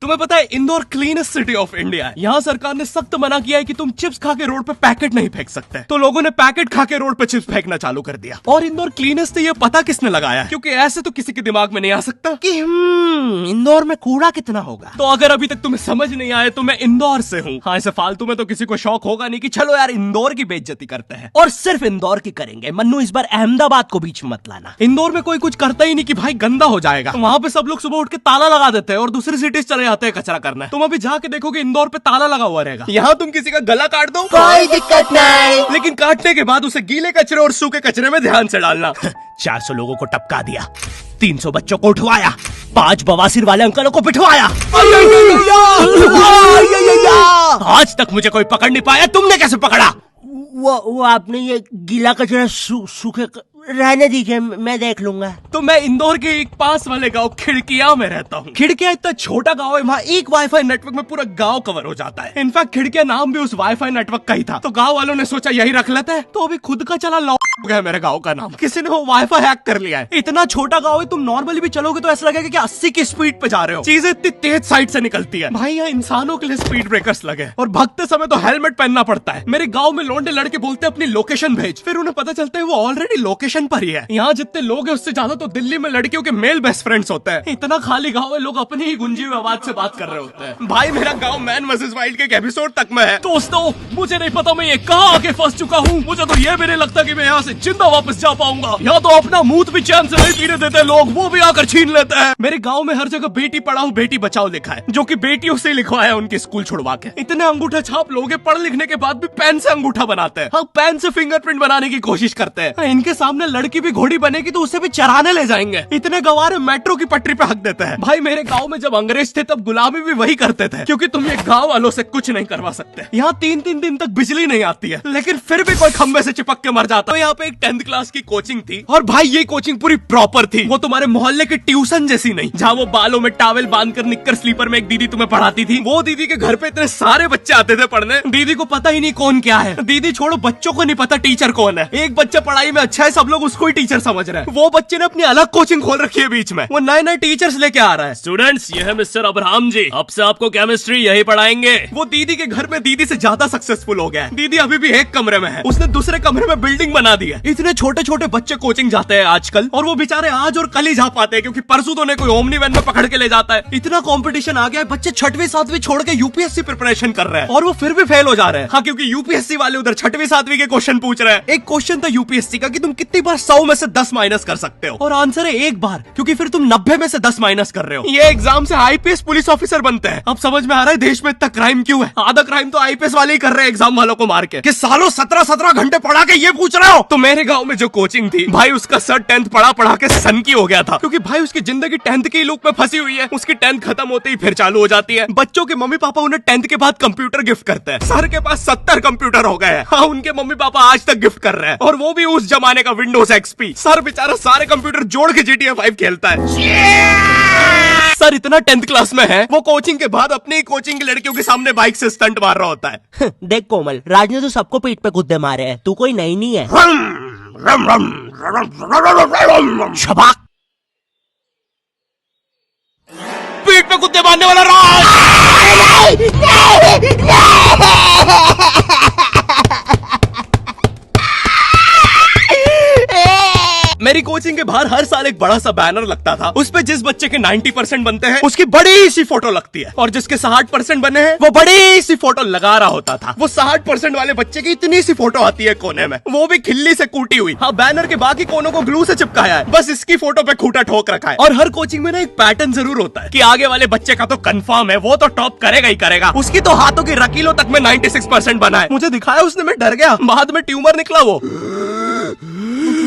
तुम्हें पता है Indore cleanest city of India है। यहाँ सरकार ने सख्त मना किया है कि तुम चिप्स खा के रोड पे पैकेट नहीं फेंक सकते। तो लोगों ने पैकेट खा के रोड पे चिप्स फेंकना चालू कर दिया। और इंदौर क्लीनेस्ट से ये पता किसने लगाया है? क्योंकि ऐसे तो किसी के दिमाग में नहीं आ सकता कि इंदौर में कूड़ा कितना होगा। तो अगर अभी तक तुम्हें समझ नहीं आया तो मैं इंदौर से हूँ। हाँ, ऐसे फालतू में तो किसी को शौक होगा नहीं कि चलो यार इंदौर की बेइज्जती करते हैं, और सिर्फ इंदौर की करेंगे। मन्नू, इस बार अहमदाबाद को बीच में मत लाना। इंदौर में कोई कुछ करता ही नहीं कि भाई गंदा हो जाएगा। तो वहाँ पे सब लोग सुबह उठ के ताला लगा देते हैं और दूसरी सिटीज चले जाते हैं कचरा करना। तुम अभी जाके देखोगे इंदौर पे ताला लगा हुआ रहेगा। यहाँ तुम किसी का गला काट दो कोई दिक्कत नहीं, लेकिन काटने के बाद उसे गीले कचरे और सूखे कचरे में ध्यान से डालना। 400 लोगों को टपका दिया, 300 बच्चों को उठवाया, 5 बवासीर वाले अंकलों को पिटवाया। आज तक मुझे कोई पकड़ नहीं पाया, तुमने कैसे पकड़ा? वो आपने ये गीला कचरा सूखे रहने दीजिए, मैं देख लूंगा। तो मैं इंदौर के एक पास वाले गांव खिड़किया में रहता हूँ। खिड़किया इतना छोटा गांव है, वहाँ एक वाईफाई नेटवर्क में पूरा गांव कवर हो जाता है। इनफैक्ट खिड़किया नाम भी उस वाईफाई नेटवर्क का ही था, तो गांव वालों ने सोचा यही रख लेते हैं। तो अभी खुद का चला लॉ हो गया मेरे गांव का नाम। किसी ने वो वाईफाई हैक कर लिया है। इतना छोटा गांव है, तुम नॉर्मली भी चलोगे तो ऐसा लगेगा कि 80 की स्पीड पे जा रहे हो। चीजें इतनी तेज साइड से निकलती है। भाई यहाँ इंसानों के लिए स्पीड ब्रेकर्स लगे, और भगते समय तो हेलमेट पहनना पड़ता है। मेरे गाँव में लौंडे लड़के बोलते अपनी लोकेशन भेज, फिर उन्हें पता चलता है वो ऑलरेडी लोकेशन पर ही है। यहाँ जितने लोग हैं उससे ज्यादा तो दिल्ली में लड़कियों के मेल बेस्ट फ्रेंड्स होते हैं। इतना खाली गांव है, लोग अपनी ही गुंजी हुई आवाज से बात कर रहे होते हैं। भाई मेरा गांव मैन वर्सेस वाइल्ड के एक एपिसोड तक में है। दोस्तों, मुझे नहीं पता मैं ये कहाँ आके फंस चुका हूँ। मुझे तो ये भी नहीं लगता कि मैं यहाँ से जिंदा वापस जा पाऊंगा। यहाँ तो अपना मूत भी चैन से नहीं पीने देते लोग, वो भी आकर छीन लेते हैं। मेरे गाँव में हर जगह बेटी पढ़ाओ बेटी बचाओ लिखा है, जो की बेटियों से लिखवाया उनके स्कूल छुड़वा के। इतने अंगूठा छाप लोग पढ़ लिखने के बाद भी पेन से अंगूठा बनाते हैं। हाँ, पेन से फिंगरप्रिंट बनाने की कोशिश करते हैं। इनके सामने लड़की भी घोड़ी बनेगी तो उसे भी चराने ले जाएंगे। इतने गवार मेट्रो की पटरी पे हक देते हैं। भाई मेरे गांव में जब अंग्रेज थे तब गुलामी भी वही करते थे, क्योंकि तुम ये गांव वालों से कुछ नहीं करवा सकते। यहाँ 3-3 दिन तक बिजली नहीं आती है, लेकिन फिर भी कोई खंबे से चिपक के मर जाता है। यहाँ पे एक 10th क्लास की कोचिंग थी, और भाई ये कोचिंग पूरी प्रॉपर थी। वो तुम्हारे मोहल्ले की ट्यूशन जैसी नहीं, जहाँ वो बालों में टावल बांधकर निक्कर स्लीपर में एक दीदी तुम्हें पढ़ाती थी। वो दीदी के घर पे इतने सारे बच्चे आते थे पढ़ने, दीदी को पता ही नहीं कौन क्या है। दीदी छोड़ो, बच्चों को नहीं पता टीचर कौन है। एक बच्चा पढ़ाई में अच्छा है, सब लोग उसको ही टीचर समझ रहे हैं। वो बच्चे ने अपनी अलग कोचिंग खोल रखी है बीच में, वो नए नए टीचर्स लेके आ रहा है। स्टूडेंट्स, ये है मिस्टर अब्राहम जी, अब से आपको केमिस्ट्री यही पढ़ाएंगे। वो दीदी के घर में दीदी से ज्यादा सक्सेसफुल हो गया है। दीदी अभी भी एक कमरे में है, उसने दूसरे कमरे में बिल्डिंग बना दी है। इतने छोटे छोटे बच्चे कोचिंग जाते हैं आजकल, और वो बेचारे आज और कल ही जा पाते हैं, क्योंकि परसों तो उन्हें कोई ओमनी वैन में पकड़ के ले जाता है। इतना कंपटीशन आ गया है, बच्चे 6वीं 7वीं छोड़ के यूपीएससी प्रिपरेशन कर रहे हैं, और वो फिर भी फेल हो जा रहे हैं। हाँ, क्योंकि यूपीएससी वाले उधर 6वीं 7वीं के क्वेश्चन पूछ रहे हैं। एक क्वेश्चन था यूपीएससी का कि तुम कितनी बार 100 में से 10 माइनस कर सकते हो, और आंसर है एक बार, क्योंकि फिर तुम 90 में से 10 माइनस कर रहे हो। ये एग्जाम से आईपीएस पुलिस ऑफिसर बनते हैं। अब समझ में आ रहा है देश में इतना क्राइम क्यों है। आधा क्राइम तो आईपीएस वाले ही कर रहे हैं एग्जाम वालों को मार के, कि सालों 17-17 घंटे पढ़ा के ये पूछ रहे हो। तो मेरे गांव में जो कोचिंग थी, भाई उसका सर 10th पढ़ा के सन की हो गया था, क्योंकि भाई उसकी जिंदगी 10th की लूप में फंसी हुई है। उसकी 10th खत्म होते ही फिर चालू हो जाती है। बच्चों के मम्मी पापा उन्हें 10th के बाद कंप्यूटर गिफ्ट करते हैं। सर के पास 70 कंप्यूटर हो गए हैं। हाँ, उनके मम्मी पापा आज तक गिफ्ट कर रहे हैं, और वो भी उस जमाने का विंडोज XP। सर बेचारा सारे कंप्यूटर जोड़ के GTA 5 खेलता है। सर इतना 10th क्लास में है, वो कोचिंग के बाद अपनी ही कोचिंग की लड़कियों के सामने बाइक से स्टंट मार रहा होता है। देख कोमल, राज ने तो सबको पीठ पे कुत्ते मारे हैं, तू कोई नई नहीं है। शबाक, पीठ पे कुत्ते मारने वाला राज। मेरी कोचिंग के बाहर हर साल एक बड़ा सा बैनर लगता था, उस पे जिस बच्चे के 90% बनते हैं उसकी बड़ी सी फोटो लगती है, और जिसके 60% बने हैं वो बड़ी सी फोटो लगा रहा होता था। वो 60% वाले बच्चे की इतनी सी फोटो आती है कोने में, वो भी खिल्ली से कूटी हुई। हाँ, बैनर के बाकी कोनों को ग्लू से चिपकाया है, बस इसकी फोटो पे खूंटा ठोक रखा है। और हर कोचिंग में ना एक पैटर्न जरूर होता है कि आगे वाले बच्चे का तो कंफर्म है, वो तो टॉप करेगा ही करेगा। उसकी तो हाथों की रकीलों तक में 96% बना है। मुझे दिखाया उसने, मैं डर गया, बाद में ट्यूमर निकला वो।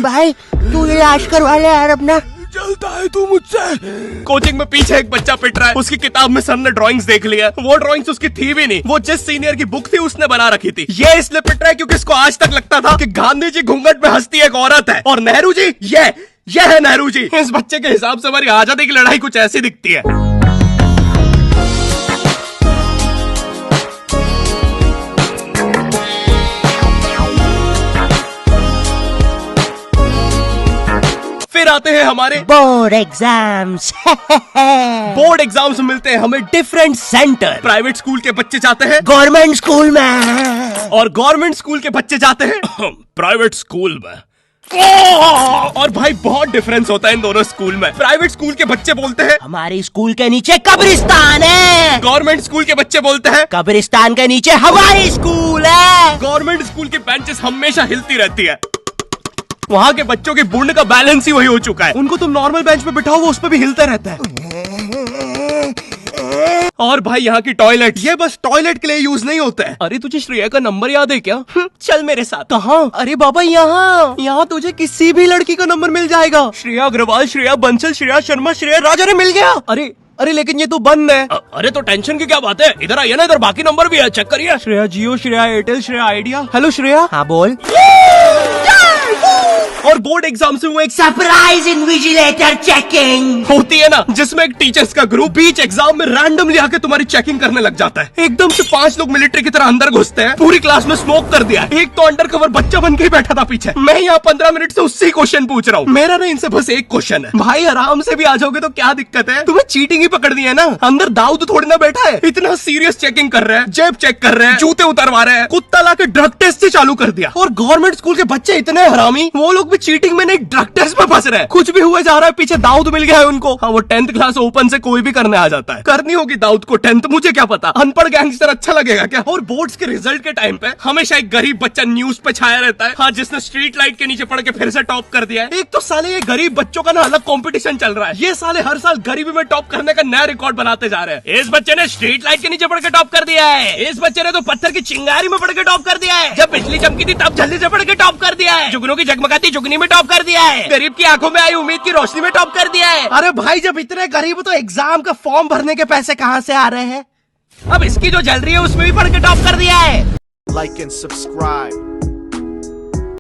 भाई तू इलाज करवा ले यार अपना। चलता है तू मुझसे। कोचिंग में पीछे एक बच्चा पिट रहा है, उसकी किताब में सर ने ड्राइंग्स देख लिया। वो ड्राइंग्स उसकी थी भी नहीं, वो जिस सीनियर की बुक थी उसने बना रखी थी। ये इसलिए पिट रहा है क्योंकि इसको आज तक लगता था कि गांधी जी घूंघट में हंसती एक औरत है, और नेहरू जी ये है नेहरू जी। इस बच्चे के हिसाब से हमारी आजादी की लड़ाई कुछ ऐसी दिखती है। फिर आते हैं हमारे बोर्ड एग्जाम्स। बोर्ड एग्जाम्स मिलते हैं हमें डिफरेंट सेंटर। प्राइवेट स्कूल के बच्चे जाते हैं गवर्नमेंट स्कूल में और गवर्नमेंट स्कूल के बच्चे जाते हैं प्राइवेट स्कूल में। और भाई बहुत डिफरेंस होता है इन दोनों स्कूल में। प्राइवेट स्कूल के बच्चे बोलते हैं हमारी स्कूल के नीचे कब्रिस्तान है। गवर्नमेंट स्कूल के बच्चे बोलते हैं कब्रिस्तान के नीचे हमारी स्कूल है। गवर्नमेंट स्कूल की बेंचेस हमेशा हिलती रहती है। वहाँ के बच्चों के बुंड का बैलेंस ही वही हो चुका है। उनको तुम नॉर्मल बेंच पे बिठाओ वो उस पे भी हिलता रहता है। और भाई यहाँ की टॉयलेट ये बस टॉयलेट के लिए यूज नहीं होता है। अरे तुझे श्रेया का नंबर याद है क्या? चल मेरे साथ। कहाँ? अरे बाबा यहाँ तुझे किसी भी लड़की का नंबर मिल जाएगा। श्रेया अग्रवाल, श्रेया बंसल, श्रेया शर्मा, श्रेया राजा ने मिल गया। अरे लेकिन ये तो बंद है। अरे तो टेंशन की क्या बात है, इधर आइए ना, इधर बाकी नंबर भी है, चेक करिए। Shreya Jio, Shreya Airtel, Shreya Idea. Hello Shreya. हाँ बोल। और बोर्ड एग्जाम से वो एक सरप्राइज इन्विजिलेटर चेकिंग होती है ना, जिसमें एक टीचर्स का ग्रुप बीच एग्जाम में रैंडमली आके तुम्हारी चेकिंग करने लग जाता है। एकदम से 5 लोग मिलिट्री की तरह अंदर घुसते हैं, पूरी क्लास में स्मोक कर दिया। एक तो अंडर कवर बच्चा बन के ही बैठा था पीछे। मैं यहाँ 15 मिनट से उससे ही क्वेश्चन पूछ रहा हूँ। मेरा ना इनसे बस एक क्वेश्चन है, भाई आराम से भी आ जाओगे तो क्या दिक्कत है? तुम्हें चीटिंग ही पकड़नी है ना, अंदर दाऊद थोड़ी ना बैठा है। इतना सीरियस चेकिंग कर रहे हैं, जेब चेक कर रहे हैं, जूते उतरवा रहे हैं, कुत्ता लाके ड्रग टेस्ट से चालू कर दिया। और गवर्नमेंट स्कूल के बच्चे इतने हरामी, वो लोग भी चीटिंग में नहीं ड्रग टेस्ट में फंस रहे हैं। कुछ भी हुए जा रहा है, पीछे दाऊद मिल गया है उनको। हाँ वो 10th क्लास ओपन से कोई भी करने आ जाता है। करनी होगी दाऊद को 10th, मुझे क्या पता, अनपढ़ गैंगस्टर अच्छा लगेगा क्या? और बोर्ड्स के रिजल्ट के टाइम पे हमेशा एक गरीब बच्चा न्यूज पे छाया रहता है, हाँ जिसने स्ट्रीट लाइट के नीचे पड़ के फिर से टॉप कर दिया है। एक तो साले ये गरीब बच्चों का ना अलग कंपटीशन चल रहा है। ये साले हर साल गरीबी में टॉप करने का नया रिकॉर्ड बनाते जा रहे हैं। इस बच्चे ने स्ट्रीट लाइट के नीचे पड़ के टॉप कर दिया है, इस बच्चे ने तो पत्थर की चिंगारी में पड़ के टॉप कर दिया है, जब बिजली चमकी थी तब जल्दी से पड़ के टॉप कर दिया है, जुगनों की जगमगाती जुगनी में टॉप कर दिया है, गरीब की आंखों में आई उम्मीद की रोशनी में टॉप कर दिया है। अरे भाई जब इतने गरीब हो तो एग्जाम का फॉर्म भरने के पैसे कहाँ से आ रहे हैं? अब इसकी जो जल रही है उसमें भी पढ़ के टॉप कर दिया है। Like and subscribe.